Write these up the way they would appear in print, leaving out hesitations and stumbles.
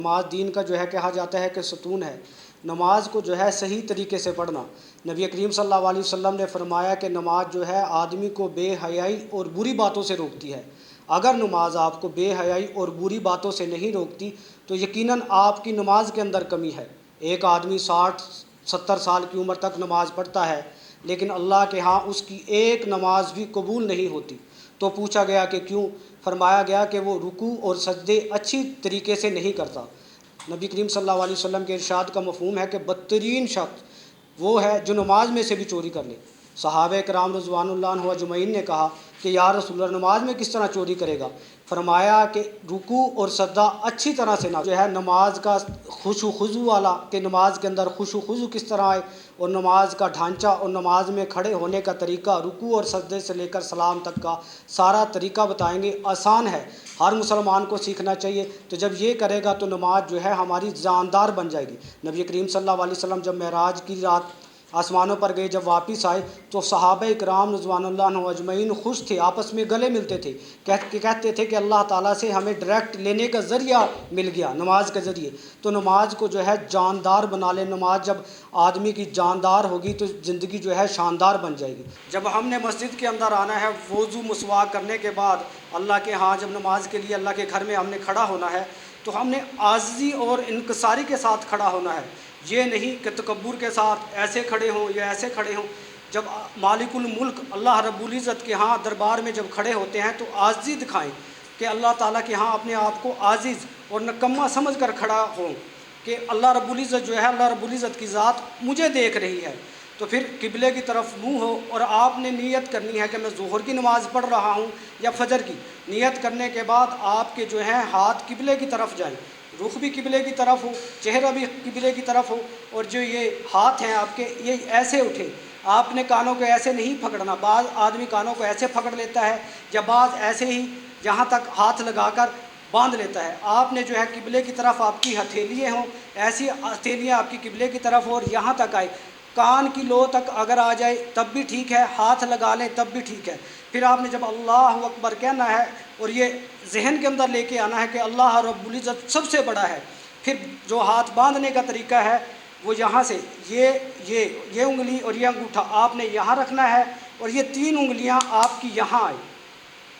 نماز دین کا جو ہے کہا جاتا ہے کہ ستون ہے۔ نماز کو جو ہے صحیح طریقے سے پڑھنا، نبی کریم صلی اللہ علیہ وسلم نے فرمایا کہ نماز جو ہے آدمی کو بے حیائی اور بری باتوں سے روکتی ہے۔ اگر نماز آپ کو بے حیائی اور بری باتوں سے نہیں روکتی تو یقیناً آپ کی نماز کے اندر کمی ہے۔ ایک آدمی 60-70 سال کی عمر تک نماز پڑھتا ہے لیکن اللہ کے ہاں اس کی ایک نماز بھی قبول نہیں ہوتی۔ تو پوچھا گیا کہ کیوں؟ فرمایا گیا کہ وہ رکوع اور سجدے اچھی طریقے سے نہیں کرتا۔ نبی کریم صلی اللہ علیہ وسلم کے ارشاد کا مفہوم ہے کہ بدترین شخص وہ ہے جو نماز میں سے بھی چوری کر لے۔ صحابہ کرام رضوان اللہ عنہ اجمعین نے کہا کہ یا رسول اللہ نماز میں کس طرح چوری کرے گا؟ فرمایا کہ رکوع اور سجدہ اچھی طرح سے نہ جو ہے نماز کا خشوع و خضوع والا، کہ نماز کے اندر خشوع و خضوع کس طرح آئے، اور نماز کا ڈھانچہ اور نماز میں کھڑے ہونے کا طریقہ، رکوع اور سجدے سے لے کر سلام تک کا سارا طریقہ بتائیں گے۔ آسان ہے، ہر مسلمان کو سیکھنا چاہیے۔ تو جب یہ کرے گا تو نماز جو ہے ہماری جاندار بن جائے گی۔ نبی کریم صلی اللہ علیہ وسلم جب معراج کی رات آسمانوں پر گئے، جب واپس آئے تو صحابہ کرام رضوان اللہ عنہ اجمعین خوش تھے، آپس میں گلے ملتے تھے، کہتے تھے کہ اللہ تعالیٰ سے ہمیں ڈائریکٹ لینے کا ذریعہ مل گیا نماز کے ذریعے۔ تو نماز کو جو ہے جاندار بنا لے۔ نماز جب آدمی کی جاندار ہوگی تو زندگی جو ہے شاندار بن جائے گی۔ جب ہم نے مسجد کے اندر آنا ہے، وضو مسواک کرنے کے بعد اللہ کے ہاں جب نماز کے لیے اللہ کے گھر میں ہم نے کھڑا ہونا ہے تو ہم نے عاجزی اور انکساری کے ساتھ کھڑا ہونا ہے۔ یہ نہیں کہ تکبر کے ساتھ ایسے کھڑے ہوں یا ایسے کھڑے ہوں۔ جب مالک الملک اللہ رب العزت کے ہاں دربار میں جب کھڑے ہوتے ہیں تو عاجزی دکھائیں کہ اللہ تعالیٰ کے ہاں اپنے آپ کو عاجز اور نکما سمجھ کر کھڑا ہوں کہ اللہ رب العزت جو ہے، اللہ رب العزت کی ذات مجھے دیکھ رہی ہے۔ تو پھر قبلے کی طرف منہ ہو اور آپ نے نیت کرنی ہے کہ میں ظہر کی نماز پڑھ رہا ہوں یا فجر کی۔ نیت کرنے کے بعد آپ کے جو ہیں ہاتھ قبلے کی طرف جائیں، رخ بھی قبلے کی طرف ہو، چہرہ بھی قبلے کی طرف ہو، اور جو یہ ہاتھ ہیں آپ کے یہ ایسے اٹھے۔ آپ نے کانوں کو ایسے نہیں پکڑنا، بعض آدمی کانوں کو ایسے پکڑ لیتا ہے یا بعض ایسے ہی یہاں تک ہاتھ لگا کر باندھ لیتا ہے۔ آپ نے جو ہے قبلے کی طرف آپ کی ہتھیلیاں ہوں، ایسی ہتھیلیاں آپ کی قبلے کی طرف ہو اور یہاں تک آئے، کان کی لو تک اگر آ جائے تب بھی ٹھیک ہے، ہاتھ لگا لیں تب بھی ٹھیک ہے۔ پھر آپ نے جب اللہ اکبر کہنا ہے اور یہ ذہن کے اندر لے کے آنا ہے کہ اللہ رب العزت سب سے بڑا ہے، پھر جو ہاتھ باندھنے کا طریقہ ہے وہ یہاں سے یہ انگلی اور یہ انگوٹھا آپ نے یہاں رکھنا ہے، اور یہ 3 انگلیاں آپ کی یہاں آئیں،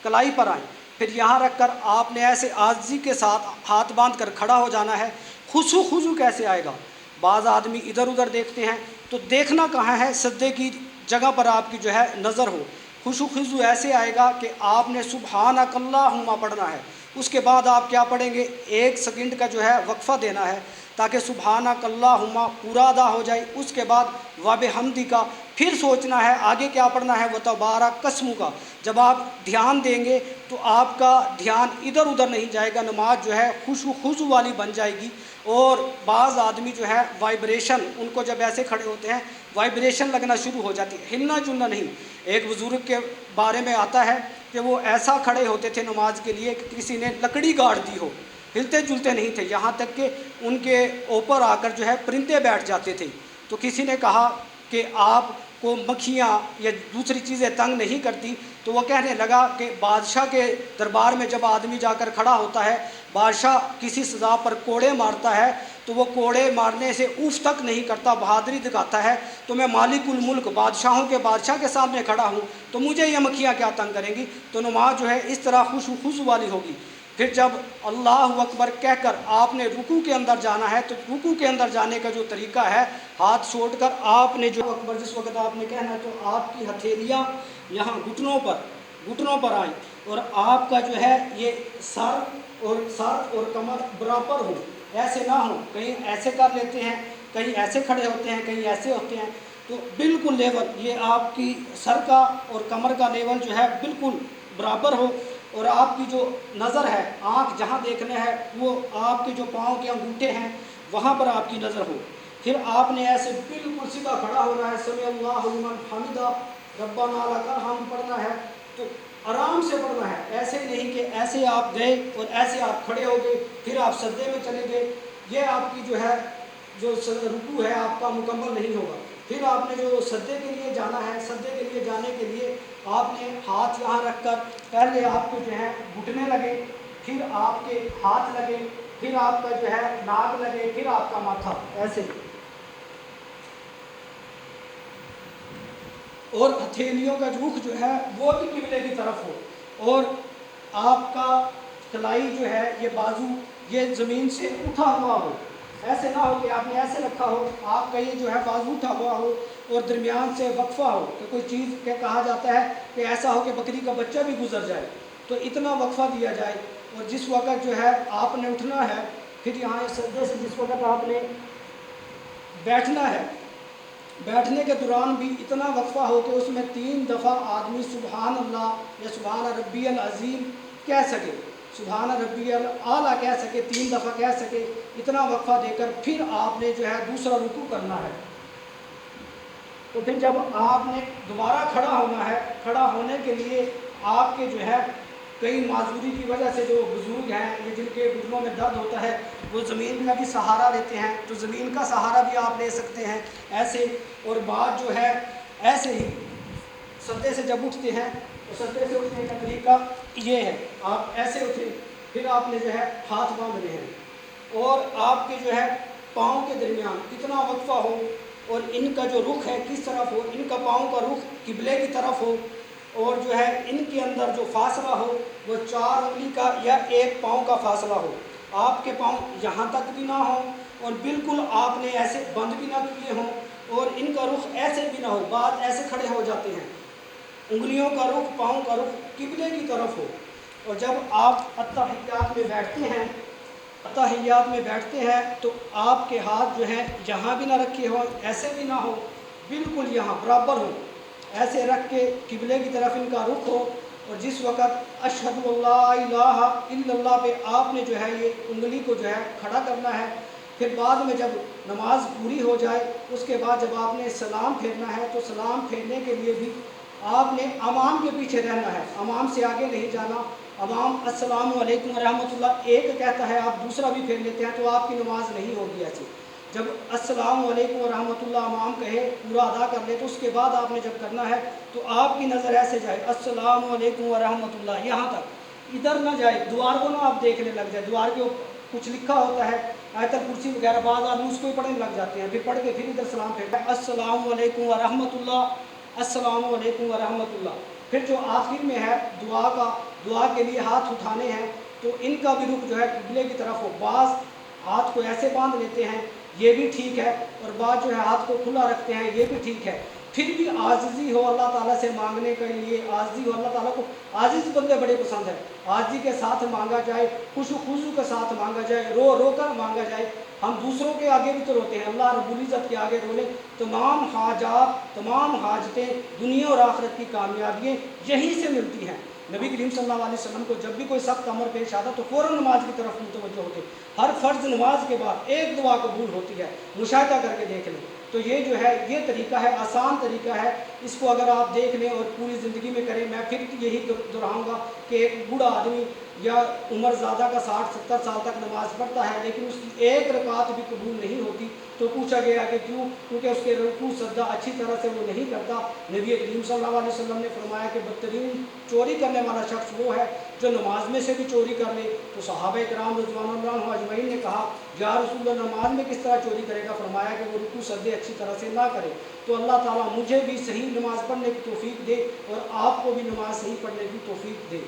کلائی پر آئیں۔ پھر یہاں رکھ کر آپ نے ایسے عاجزی کے ساتھ ہاتھ باندھ کر کھڑا ہو جانا ہے۔ خشوع خضوع کیسے آئے گا؟ بعض آدمی ادھر ادھر دیکھتے ہیں، تو دیکھنا کہاں ہے؟ سجدے کی جگہ پر آپ کی جو ہے نظر ہو۔ خشوع خضوع ایسے آئے گا کہ آپ نے سبحانک اللہم پڑھنا ہے۔ اس کے بعد آپ کیا پڑھیں گے؟ 1 سیکنڈ کا جو ہے وقفہ دینا ہے تاکہ سبحانک اللہم پورا ادا ہو جائے۔ اس کے بعد وبحمدک، پھر سوچنا ہے آگے کیا پڑھنا ہے، وتبارک اسمک۔ جب آپ دھیان دیں گے تو آپ کا دھیان ادھر ادھر نہیں جائے گا، نماز جو ہے خشوع خضوع والی بن جائے گی۔ اور بعض آدمی جو ہے وائبریشن، ان کو جب ایسے کھڑے ہوتے ہیں وائبریشن لگنا شروع ہو جاتی ہے، ہلنا جلنا نہیں۔ ایک بزرگ کے بارے میں آتا ہے کہ وہ ایسا کھڑے ہوتے تھے نماز کے لیے کہ کسی نے لکڑی گاڑ دی ہو، ہلتے جلتے نہیں تھے، یہاں تک کہ ان کے اوپر آ کر جو ہے پرندے بیٹھ جاتے تھے۔ تو کسی نے کہا کہ آپ کو مکھیاں یا دوسری چیزیں تنگ نہیں کرتی؟ تو وہ کہنے لگا کہ بادشاہ کے دربار میں جب آدمی جا کر کھڑا ہوتا ہے، بادشاہ کسی سزا پر کوڑے مارتا ہے تو وہ کوڑے مارنے سے اوف تک نہیں کرتا، بہادری دکھاتا ہے۔ تو میں مالک الملک بادشاہوں کے بادشاہ کے سامنے کھڑا ہوں تو مجھے یہ مکھیاں کیا تنگ کریں گی؟ تو نماز جو ہے اس طرح خشوع خضوع والی ہوگی۔ پھر جب اللہ اکبر کہہ کر آپ نے رکوع کے اندر جانا ہے تو رکوع کے اندر جانے کا جو طریقہ ہے، ہاتھ چھوڑ کر آپ نے جو اکبر جس وقت آپ نے کہنا ہے تو آپ کی ہتھیلیاں یہاں گھٹنوں پر آئیں، اور آپ کا جو ہے یہ سر اور کمر برابر ہو، ایسے نہ ہو، کہیں ایسے کر لیتے ہیں، کہیں ایسے کھڑے ہوتے ہیں، کہیں ایسے ہوتے ہیں۔ تو بالکل لیول، یہ آپ کی سر کا اور کمر کا لیول جو ہے بالکل برابر ہو، اور آپ کی جو نظر ہے، آنکھ جہاں دیکھنا ہے وہ آپ کے جو پاؤں کے انگوٹھے ہیں وہاں پر آپ کی نظر ہو۔ پھر آپ نے ایسے بالکل سیدھا کھڑا ہونا ہے، سمیع اللہ لمن حمدہ ربنا لک الحمد پڑھنا ہے۔ تو آرام سے پڑھنا ہے، ایسے نہیں کہ ایسے آپ گئے اور ایسے آپ کھڑے ہو گئے پھر آپ سجدے میں چلے گئے، یہ آپ کی جو ہے جو رکوع ہے آپ کا مکمل نہیں ہوگا۔ پھر آپ نے جو سجدے کے لیے جانا ہے، سجدے کے لیے جانے کے لیے آپ نے ہاتھ یہاں رکھ کر پہلے آپ کو جو ہے گھٹنے لگے، پھر آپ کے ہاتھ لگے، پھر آپ کا جو ہے ناک لگے، پھر آپ کا ماتھا ایسے، اور ہتھیلیوں کا رخ جو ہے وہ بھی قبلے کی طرف ہو، اور آپ کا کلائی جو ہے یہ بازو یہ زمین سے اٹھا ہوا ہو، ایسے نہ ہو کہ آپ نے ایسے رکھا ہو، آپ کا یہ جو ہے بازو اٹھا ہوا ہو اور درمیان سے وقفہ ہو، کہ کوئی چیز کہ کہا جاتا ہے کہ ایسا ہو کہ بکری کا بچہ بھی گزر جائے، تو اتنا وقفہ دیا جائے، اور جس وقت جو ہے آپ نے اٹھنا ہے، پھر یہاں سجدے سے جس وقت آپ نے بیٹھنا ہے، بیٹھنے کے دوران بھی اتنا وقفہ ہو کہ اس میں 3 دفعہ آدمی سبحان اللہ یا سبحان ربی العظیم کہہ سکے، سبحان ربی الاعلیٰ کہہ سکے، 3 دفعہ کہہ سکے، اتنا وقفہ دے کر پھر آپ نے جو ہے دوسرا رکوع کرنا ہے۔ تو پھر جب آپ نے دوبارہ کھڑا ہونا ہے، کھڑا ہونے کے لیے آپ کے جو ہے کئی معذوری کی وجہ سے جو بزرگ ہیں یا جن کے گھٹنوں میں درد ہوتا ہے وہ زمین کا بھی سہارا لیتے ہیں، تو زمین کا سہارا بھی آپ لے سکتے ہیں ایسے، اور بات جو ہے ایسے ہی سجدے سے جب اٹھتے ہیں تو سجدے سے اٹھنے کا طریقہ یہ ہے، آپ ایسے اٹھیں، پھر آپ نے جو ہے ہاتھ باندھنے ہیں، اور آپ کے جو ہے پاؤں کے درمیان کتنا وقفہ ہو، اور ان کا جو رخ ہے کس طرف ہو، ان کا پاؤں کا رخ قبلے کی طرف ہو، اور جو ہے ان کے اندر جو فاصلہ ہو وہ 4 انگلی کا یا 1 پاؤں کا فاصلہ ہو، آپ کے پاؤں یہاں تک بھی نہ ہوں اور بالکل آپ نے ایسے بند بھی نہ کیے ہوں، اور ان کا رخ ایسے بھی نہ ہو، بعض ایسے کھڑے ہو جاتے ہیں، انگلیوں کا رخ پاؤں کا رخ قبلے کی طرف ہو، اور جب آپ اتحیات میں بیٹھتے ہیں، اتحیات میں بیٹھتے ہیں تو آپ کے ہاتھ جو ہیں یہاں بھی نہ رکھے ہوں، ایسے بھی نہ ہو، بالکل یہاں برابر ہو، ایسے رکھ کے قبلے کی طرف ان کا رخ ہو، اور جس وقت اشہد اللہ الہ الا اللہ پہ آپ نے جو ہے یہ انگلی کو جو ہے کھڑا کرنا ہے، پھر بعد میں جب نماز پوری ہو جائے اس کے بعد جب آپ نے سلام پھیرنا ہے تو سلام پھیرنے کے لیے بھی آپ نے امام کے پیچھے رہنا ہے، امام سے آگے نہیں جانا، امام السلام علیکم ورحمۃ اللہ ایک کہتا ہے آپ دوسرا بھی پھیر لیتے ہیں تو آپ کی نماز نہیں ہوگی ایسی، جب السلام علیکم ورحمۃ اللہ امام کہے پورا ادا کر لے تو اس کے بعد آپ نے جب کرنا ہے تو آپ کی نظر ایسے جائے السلام علیکم ورحمۃ اللہ یہاں تک، ادھر نہ جائے، دوار کو نہ آپ دیکھنے لگ جائے، دوار کے کچھ لکھا ہوتا ہے آیت الکرسی وغیرہ، بعض آدمی اس کو ہی پڑھنے لگ جاتے ہیں، پھر پڑھ کے پھر ادھر سلام پھیرتے ہیں السلام علیکم ورحمۃ اللہ، السلام علیکم ورحمۃ اللہ، پھر جو آخر میں ہے دعا کے لیے ہاتھ اٹھانے ہیں تو ان کا بھی رخ جو ہے قبلے کی طرف ہو، بعض ہاتھ کو ایسے باندھ لیتے ہیں یہ بھی ٹھیک ہے، اور بعض جو ہے ہاتھ کو کھلا رکھتے ہیں یہ بھی ٹھیک ہے، پھر بھی عاجزی ہو اللہ تعالیٰ سے مانگنے کے لیے، عاجزی ہو، اللہ تعالیٰ کو عاجز بندے بڑے پسند ہیں، عاجزی کے ساتھ مانگا جائے، خوشو خضو کے ساتھ مانگا جائے، رو رو کر مانگا جائے، ہم دوسروں کے آگے بھی تو روتے ہیں، اللہ رب العزت کے آگے رولے، تمام حاجات تمام حاجتیں دنیا اور آخرت کی کامیابیاں یہیں سے ملتی ہیں۔ نبی کریم صلی اللہ علیہ وسلم کو جب بھی کوئی سخت امر پیش آتا تو فوراً نماز کی طرف متوجہ ہوتے، ہر فرض نماز کے بعد ایک دعا قبول ہوتی ہے، مشاہدہ کر کے دیکھ لیں، تو یہ جو ہے یہ طریقہ ہے، آسان طریقہ ہے، اس کو اگر آپ دیکھ لیں اور پوری زندگی میں کریں، میں پھر یہی دہراؤں گا کہ ایک بوڑھا آدمی یا عمر زیادہ کا 60-70 سال تک نماز پڑھتا ہے لیکن اس کی ایک رکعت بھی قبول نہیں ہوتی، تو پوچھا گیا کہ کیوں؟ کیونکہ اس کے رکوع سجدہ اچھی طرح سے وہ نہیں کرتا۔ نبی کریم صلی اللہ علیہ وسلم نے فرمایا کہ بدترین چوری کرنے والا شخص وہ ہے جو نماز میں سے بھی چوری کر لے، تو صحابہ کرام رضوان اللہ عنہم اجمعین نے کہا یا رسول اللہ نماز میں کس طرح چوری کرے گا؟ فرمایا کہ وہ رکوع سجدے اچھی طرح سے نہ کرے۔ تو اللہ تعالیٰ مجھے بھی صحیح نماز پڑھنے کی توفیق دے اور آپ کو بھی نماز صحیح پڑھنے کی توفیق دے۔